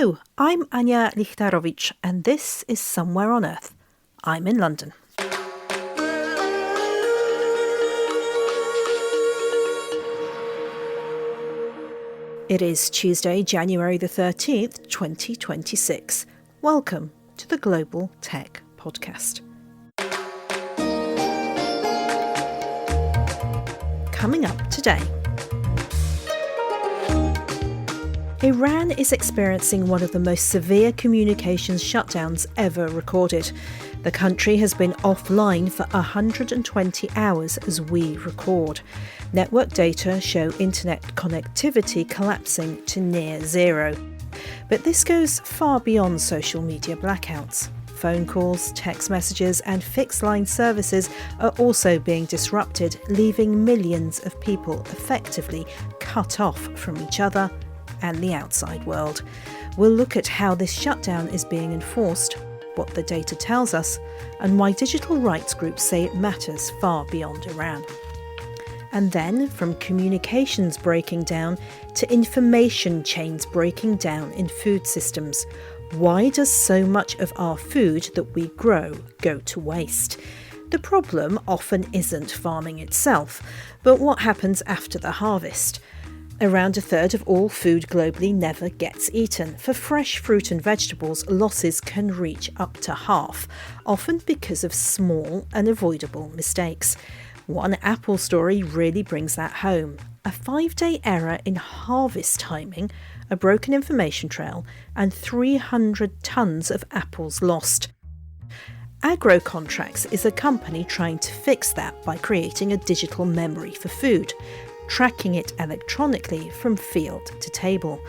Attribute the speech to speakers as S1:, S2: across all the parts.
S1: Hello, I'm Anya Lichtarovich, and this is Somewhere on Earth. I'm in London. It is Tuesday, January the 13th, 2026. Welcome to the Global Tech Podcast. Coming up today. Iran is experiencing one of the most severe communications shutdowns ever recorded. The country has been offline for 120 hours as we record. Network data show internet connectivity collapsing to near zero. But this goes far beyond social media blackouts. Phone calls, text messages and fixed-line services are also being disrupted, leaving millions of people effectively cut off from each other and the outside world. We'll look at how this shutdown is being enforced, what the data tells us, and why digital rights groups say it matters far beyond Iran. And then, from communications breaking down to information chains breaking down in food systems, why does so much of our food that we grow go to waste? The problem often isn't farming itself, but what happens after the harvest. Around a third of all food globally never gets eaten. For fresh fruit and vegetables, losses can reach up to half, often because of small and avoidable mistakes. One Apple story really brings that home. A 5-day error in harvest timing, a broken information trail, and 300 tons of apples lost. Agrocontracts is a company trying to fix that by creating a digital memory for food, tracking it electronically from field to table.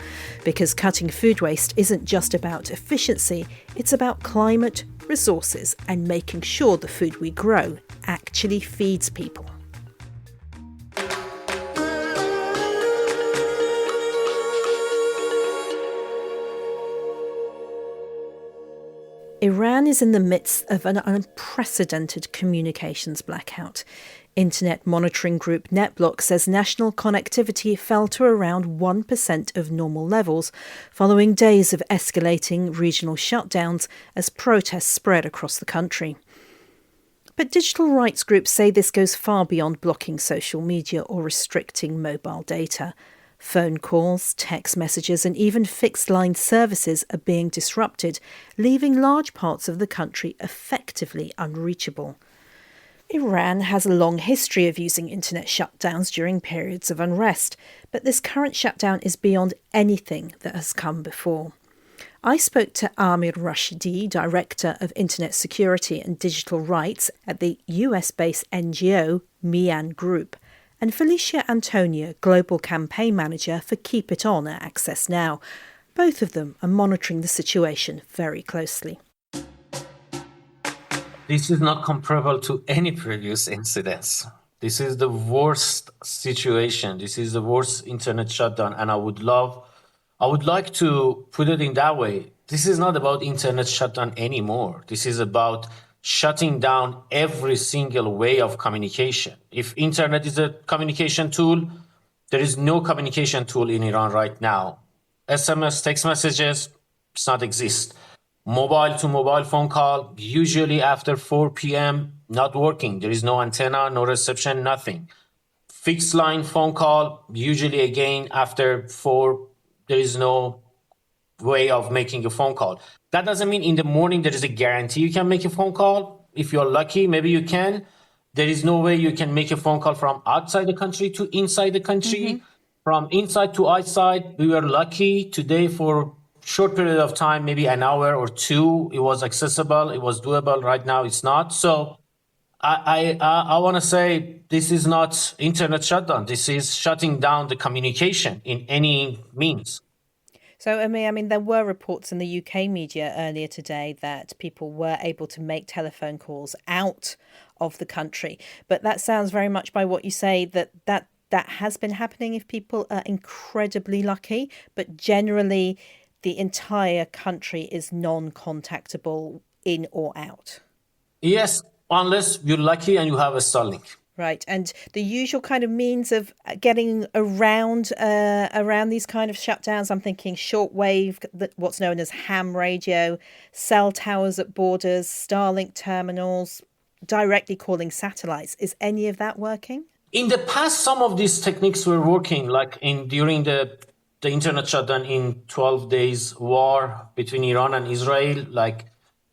S1: Because cutting food waste isn't just about efficiency, it's about climate, resources, and making sure the food we grow actually feeds people. Iran is in the midst of an unprecedented communications blackout. Internet monitoring group NetBlocks says national connectivity fell to around 1% of normal levels following days of escalating regional shutdowns as protests spread across the country. But digital rights groups say this goes far beyond blocking social media or restricting mobile data. Phone calls, text messages and even fixed-line services are being disrupted, leaving large parts of the country effectively unreachable. Iran has a long history of using internet shutdowns during periods of unrest, but this current shutdown is beyond anything that has come before. I spoke to Amir Rashidi, Director of Internet Security and Digital Rights at the US-based NGO Miaan Group, and Felicia Anthonio, Global Campaign Manager for Keep It On at Access Now. Both of them are monitoring the situation very closely.
S2: This is not comparable to any previous incidents. This is the worst situation. This is the worst internet shutdown. And I would like to put it in that way. This is not about internet shutdown anymore. This is about shutting down every single way of communication. If internet is a communication tool, there is no communication tool in Iran right now. SMS, text messages, does not exist. Mobile to mobile phone call, usually after 4 p.m., not working. There is no antenna, no reception, nothing. Fixed line phone call, usually again after 4, there is no way of making a phone call. That doesn't mean in the morning there is a guarantee you can make a phone call. If you're lucky, maybe you can. There is no way you can make a phone call from outside the country to inside the country. From inside to outside, we were lucky today for short period of time, maybe an hour or two, it was accessible, it was doable. Right now, it's not. So I want to say this is not internet shutdown. This is shutting down the communication in any means.
S1: So, Amir, I mean, there were reports in the UK media earlier today that people were able to make telephone calls out of the country. But that sounds very much by what you say that has been happening if people are incredibly lucky. But generally, the entire country is non-contactable in or out.
S2: Yes, unless you're lucky and you have a Starlink.
S1: Right, and the usual kind of means of getting around these kind of shutdowns. I'm thinking shortwave, what's known as ham radio, cell towers at borders, Starlink terminals, directly calling satellites. Is any of that working?
S2: In the past, some of these techniques were working, like during the internet shutdown in 12 days war between Iran and Israel, like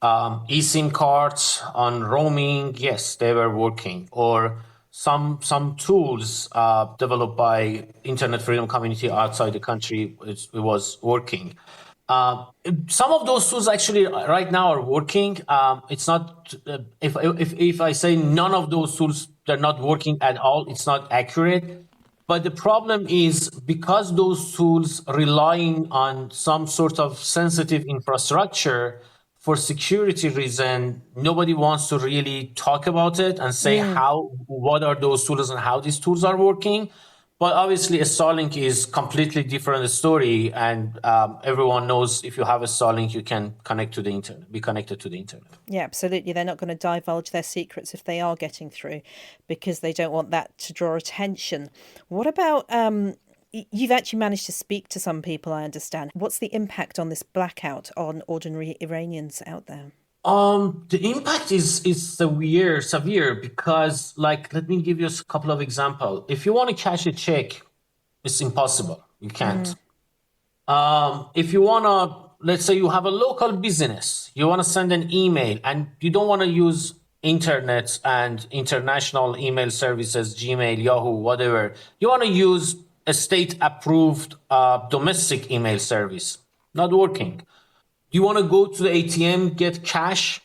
S2: eSIM cards on roaming. Yes, they were working. Or some tools developed by Internet Freedom Community outside the country, it was working. Uh, some of those tools actually right now are working. It's not if I say none of those tools, they're not working at all, it's not accurate. But the problem is because those tools relying on some sort of sensitive infrastructure for security reason, nobody wants to really talk about it and say what are those tools and how these tools are working. But obviously, a Starlink is completely different story, and everyone knows if you have a Starlink, you can connect to the internet, be connected to the internet.
S1: Yeah, absolutely. They're not going to divulge their secrets if they are getting through, because they don't want that to draw attention. What about you've actually managed to speak to some people, I understand. What's the impact on this blackout on ordinary Iranians out there?
S2: The impact is severe because, like, let me give you a couple of examples. If you want to cash a check, it's impossible. You can't. If you want to, let's say you have a local business, you want to send an email and you don't want to use internet and international email services, Gmail, Yahoo, whatever. You want to use a state-approved domestic email service. Not working. You want to go to the ATM, get cash,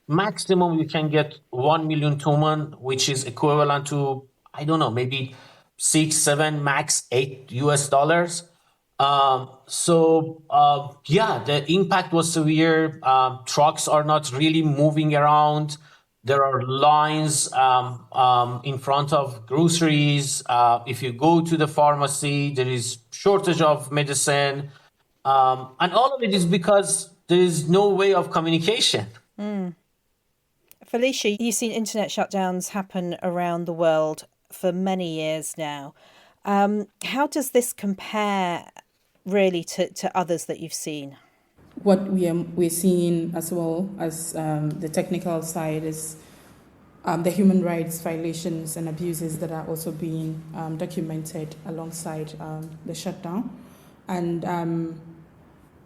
S2: maximum you can get 1 million toman, which is equivalent to, I don't know, maybe 6, 7, max $8. Yeah, the impact was severe. Trucks are not really moving around. There are lines in front of groceries. If you go to the pharmacy, there is shortage of medicine. And all of it is because there is no way of communication.
S1: Felicia, you've seen internet shutdowns happen around the world for many years now. How does this compare really to others that you've seen?
S3: What we're seeing as well as the technical side is the human rights violations and abuses that are also being documented alongside the shutdown. And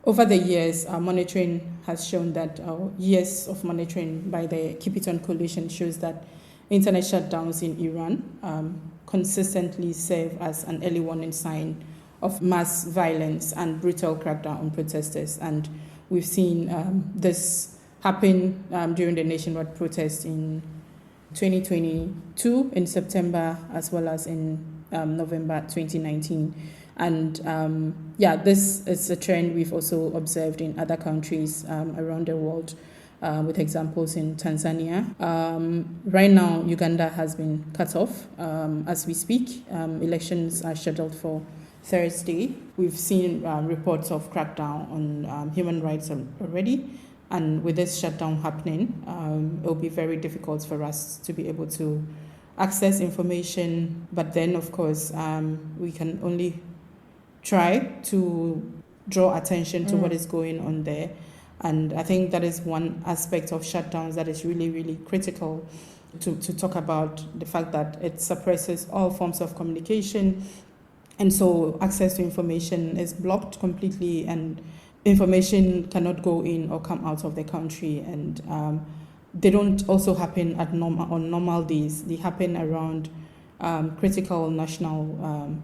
S3: over the years, monitoring has shown that years of monitoring by the Keep It On Coalition shows that internet shutdowns in Iran consistently serve as an early warning sign of mass violence and brutal crackdown on protesters. And we've seen this happen during the nationwide protest in 2022 in September, as well as in November 2019. And this is a trend we've also observed in other countries around the world, with examples in Tanzania. Right now, Uganda has been cut off as we speak. Elections are scheduled for Thursday. We've seen reports of crackdown on human rights already. And with this shutdown happening, it will be very difficult for us to be able to access information. But then, of course, we can only try to draw attention to what is going on there. And I think that is one aspect of shutdowns that is really, really critical to talk about, the fact that it suppresses all forms of communication. And so access to information is blocked completely, and information cannot go in or come out of the country. And they don't also happen on normal days. They happen around critical national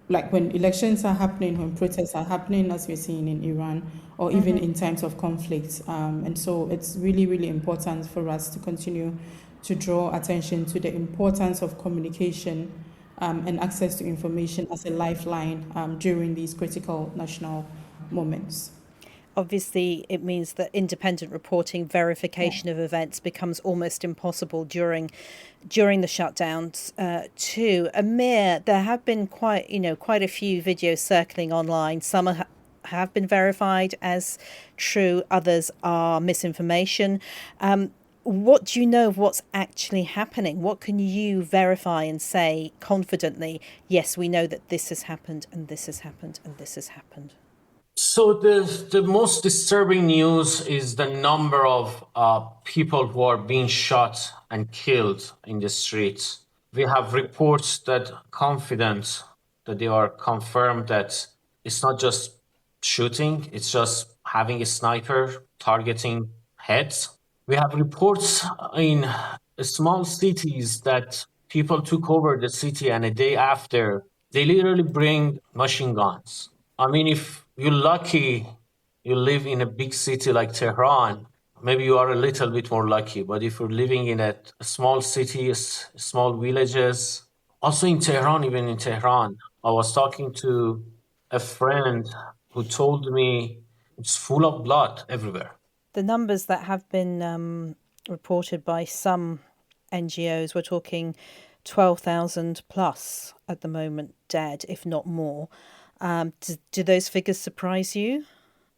S3: like when elections are happening, when protests are happening, as we're seeing in Iran, or even in times of conflict. And so it's really, really important for us to continue to draw attention to the importance of communication and access to information as a lifeline during these critical national moments.
S1: Obviously, it means that independent reporting, verification of events becomes almost impossible during the shutdowns too. Amir, there have been quite a few videos circling online. Some have been verified as true, others are misinformation. what do you know of what's actually happening? What can you verify and say confidently, yes, we know that this has happened and this has happened and this has happened?
S2: So the most disturbing news is the number of people who are being shot and killed in the streets. We have reports that confident that they are confirmed that it's not just shooting, it's just having a sniper targeting heads. We have reports in small cities that people took over the city and a day after, they literally bring machine guns. I mean, if you're lucky, you live in a big city like Tehran, maybe you are a little bit more lucky. But if you're living in a small city, small villages, also in Tehran, even in Tehran, I was talking to a friend who told me it's full of blood everywhere.
S1: The numbers that have been reported by some NGOs, we're talking 12,000 plus at the moment dead, if not more. Do those figures surprise you?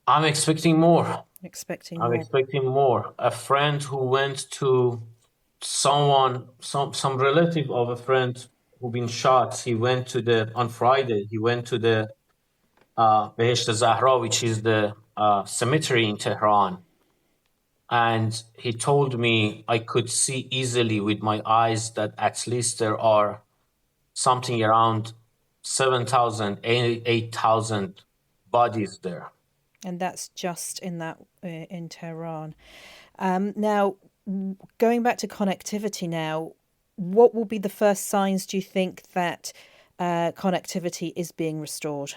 S2: I'm expecting more.
S1: Expecting
S2: I'm
S1: more.
S2: expecting more. A friend who went to some relative of a friend who been shot. He went to on Friday. He went to the Behesht Zahra, which is the cemetery in Tehran, and he told me I could see easily with my eyes that at least there are something around 7,000, 8,000 bodies there.
S1: And that's just in Tehran. Now, going back to connectivity now, what will be the first signs, do you think, that connectivity is being restored?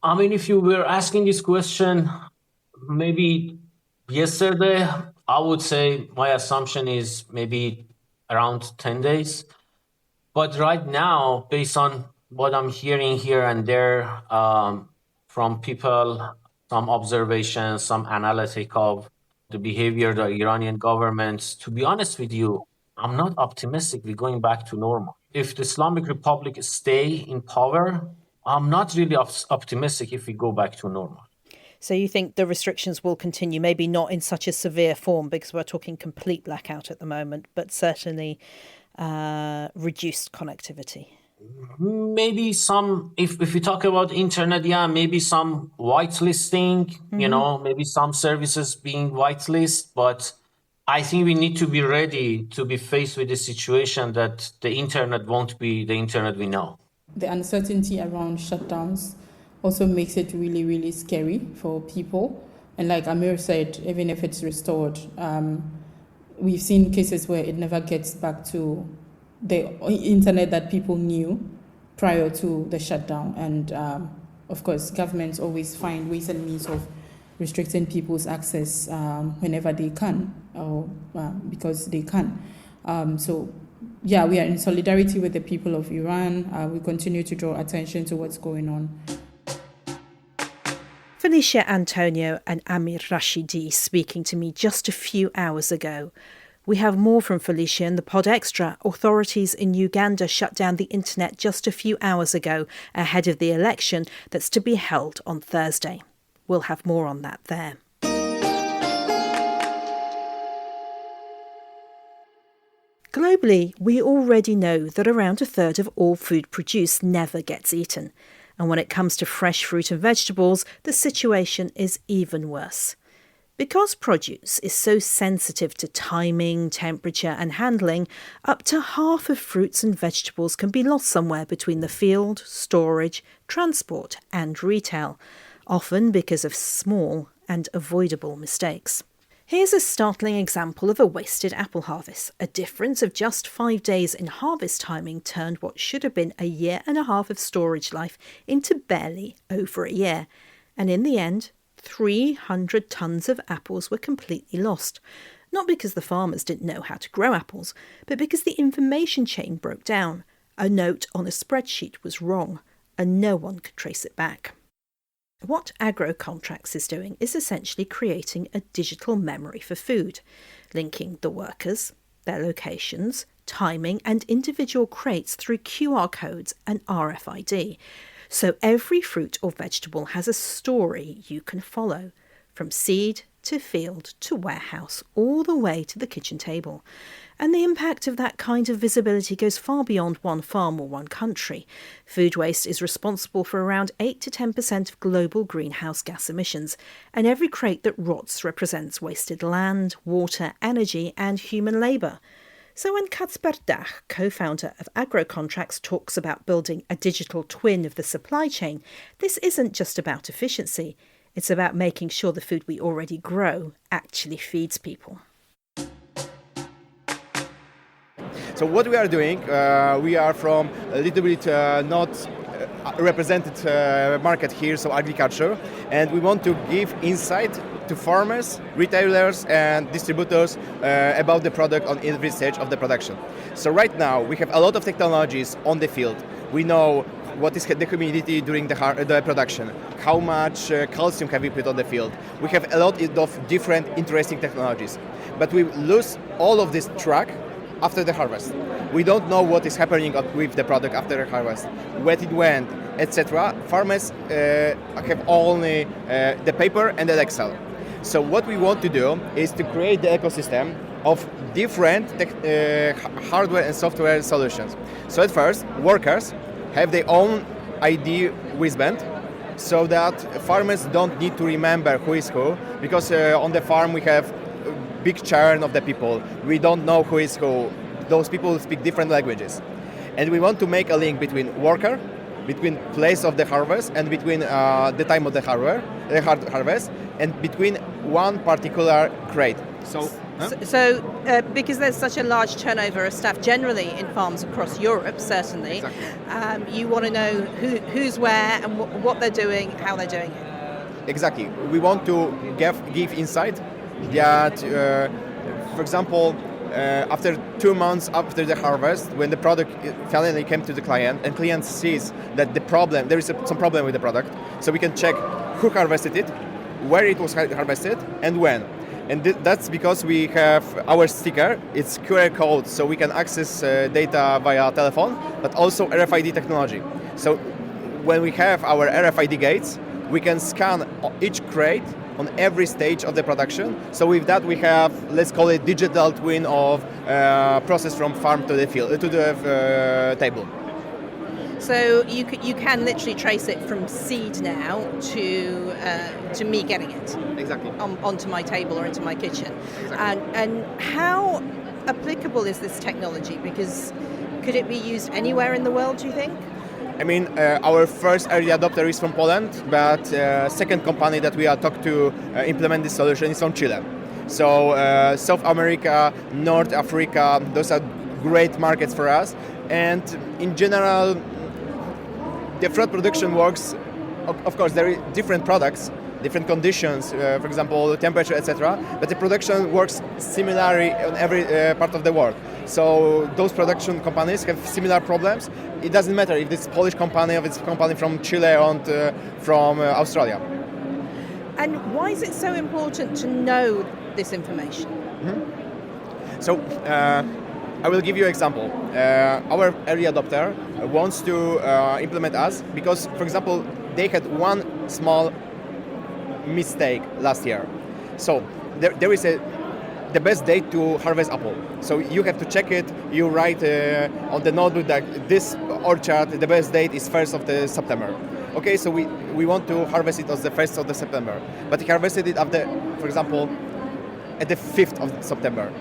S2: I mean, if you were asking this question maybe yesterday, I would say my assumption is maybe around 10 days. But right now, based on what I'm hearing here and there from people, some observations, some analytic of the behavior of the Iranian government, to be honest with you, I'm not optimistic we're going back to normal. If the Islamic Republic stay in power, I'm not really optimistic if we go back to normal.
S1: So you think the restrictions will continue, maybe not in such a severe form because we're talking complete blackout at the moment, but certainly reduced connectivity?
S2: Maybe some, if we talk about internet, yeah, maybe some whitelisting, maybe some services being whitelist, but I think we need to be ready to be faced with the situation that the internet won't be the internet we know.
S3: The uncertainty around shutdowns also makes it really, really scary for people. And like Amir said, even if it's restored, we've seen cases where it never gets back to the internet that people knew prior to the shutdown. And of course, governments always find ways and means of restricting people's access whenever they can, or because they can. So yeah, we are in solidarity with the people of Iran. We continue to draw attention to what's going on.
S1: Felicia, Anthonio and Amir Rashidi speaking to me just a few hours ago. We have more from Felicia in the Pod Extra. Authorities in Uganda shut down the internet just a few hours ago ahead of the election that's to be held on Thursday. We'll have more on that there. Globally, we already know that around a third of all food produced never gets eaten. And when it comes to fresh fruit and vegetables, the situation is even worse. Because produce is so sensitive to timing, temperature and handling, up to half of fruits and vegetables can be lost somewhere between the field, storage, transport and retail, often because of small and avoidable mistakes. Here's a startling example of a wasted apple harvest. A difference of just 5 days in harvest timing turned what should have been a year and a half of storage life into barely over a year. And in the end, 300 tonnes of apples were completely lost. Not because the farmers didn't know how to grow apples, but because the information chain broke down. A note on a spreadsheet was wrong, and no one could trace it back. What Agrocontracts is doing is essentially creating a digital memory for food, linking the workers, their locations, timing and individual crates through QR codes and RFID. So every fruit or vegetable has a story you can follow, from seed to field to warehouse, all the way to the kitchen table. And the impact of that kind of visibility goes far beyond one farm or one country. Food waste is responsible for around 8 to 10% of global greenhouse gas emissions, and every crate that rots represents wasted land, water, energy and human labour. So when Kacper Dach, co-founder of Agrocontracts, talks about building a digital twin of the supply chain, this isn't just about efficiency. It's about making sure the food we already grow actually feeds people.
S4: So what we are doing, we are from a little bit not represented market here, so agriculture, and we want to give insight to farmers, retailers and distributors about the product on every stage of the production. So right now we have a lot of technologies on the field. We know what is the humidity during the production, how much calcium have we put on the field. We have a lot of different interesting technologies, but we lose all of this track after the harvest. We don't know what is happening with the product after the harvest, where it went, etc. Farmers have only the paper and the Excel. So what we want to do is to create the ecosystem of different hardware and software solutions. So at first, workers have their own ID wristband, so that farmers don't need to remember who is who, because on the farm we have big churn of the people. We don't know who is who. Those people speak different languages. And we want to make a link between worker, between place of the harvest, and between the time of the harvest, and between one particular crate.
S5: So because there's such a large turnover of staff generally in farms across Europe, certainly, exactly. You want to know who's where and what they're doing, how they're doing it.
S4: Exactly. We want to give insight that, for example, after 2 months after the harvest, when the product finally came to the client, and client sees that there is some problem with the product, so we can check who harvested it, where it was harvested, and when. And that's because we have our sticker. It's QR code, so we can access data via telephone, but also RFID technology. So when we have our RFID gates, we can scan each crate on every stage of the production. So with that, we have, let's call it, digital twin of process from farm to the field, to the table.
S5: So you can literally trace it from seed now to me getting it
S4: exactly
S5: onto my table or into my kitchen.
S4: Exactly.
S5: And how applicable is this technology? Because could it be used anywhere in the world, do you think?
S4: I mean, our first early adopter is from Poland, but second company that we are talking to implement this solution is from Chile. So South America, North Africa, those are great markets for us. And in general, the fruit production works. Of course, there are different products, different conditions, for example, temperature, etc. But the production works similarly on every part of the world. So those production companies have similar problems. It doesn't matter if it's a Polish company or if it's a company from Chile or from Australia.
S5: And why is it so important to know this information?
S4: Mm-hmm. So I will give you an example. Our early adopter wants to implement us because, for example, they had one small mistake last year. So there is the best date to harvest apple. So you have to check it. You write on the notebook that this orchard, the best date is 1st of September. Okay, so we want to harvest it on the 1st of September. But he harvested it after, for example, at the 5th of September.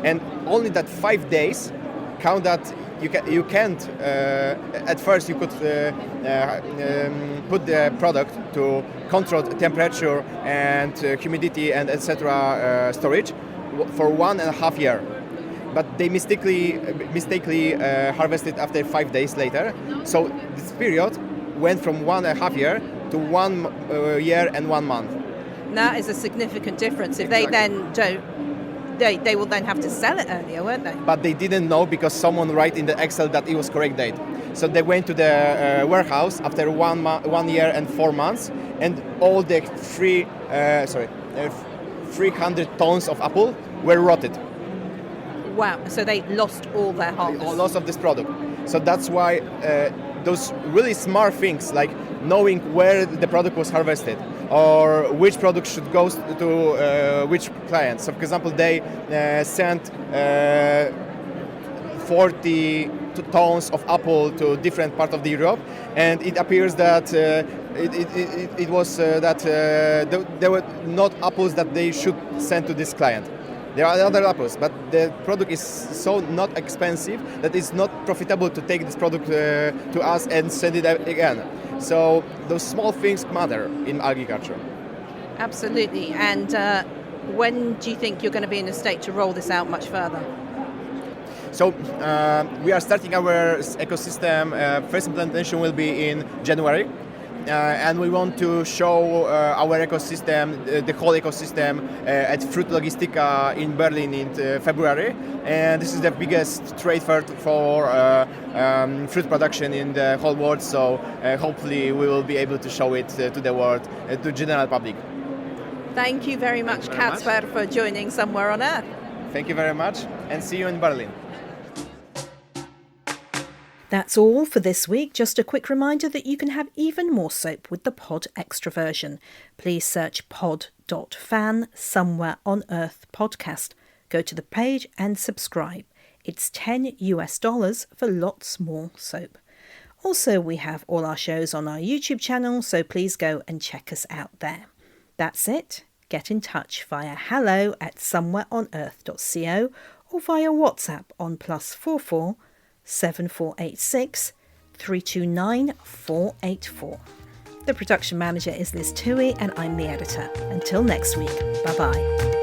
S4: And only that 5 days count that you can't, at first you could put the product to control temperature and humidity and etc. Storage for 1.5 years. But they mistakenly harvested after 5 days later. So this period went from 1.5 years to 1 year and 1 month.
S5: That is a significant difference. If
S4: Exactly.
S5: they then don't, they will then have to sell it earlier, won't they?
S4: But they didn't know because someone wrote in the Excel that it was correct date. So they went to the warehouse after 1 year and 4 months, and all the 300 tons of apple were rotted.
S5: Wow, so they lost all their harvest.
S4: Loss of this product. So that's why those really smart things like knowing where the product was harvested, or which product should go to which client. So, for example, they sent 40 tons of apple to different parts of the Europe, and it appears that it was that there were not apples that they should send to this client. There are other apples, but the product is so not expensive that it's not profitable to take this product to us and send it again. So those small things matter in agriculture.
S5: Absolutely. And when do you think you're going to be in a state to roll this out much further?
S4: So we are starting our ecosystem. First implementation will be in January. And we want to show our ecosystem, the whole ecosystem, at Fruit Logistica in Berlin in February. And this is the biggest trade fair for fruit production in the whole world. So hopefully we will be able to show it to the world, to general public.
S5: Thank you very much, Kacper, for joining Somewhere on Earth.
S4: Thank you very much, and see you in Berlin.
S1: That's all for this week. Just a quick reminder that you can have even more soap with the Pod Extra version. Please search pod.fan Somewhere on Earth podcast. Go to the page and subscribe. It's $10 for lots more soap. Also, we have all our shows on our YouTube channel, so please go and check us out there. That's it. Get in touch via hello@somewhereonearth.co or via WhatsApp on +44 7486 329 484. The production manager is Liz Toohey and I'm the editor. Until next week, bye-bye.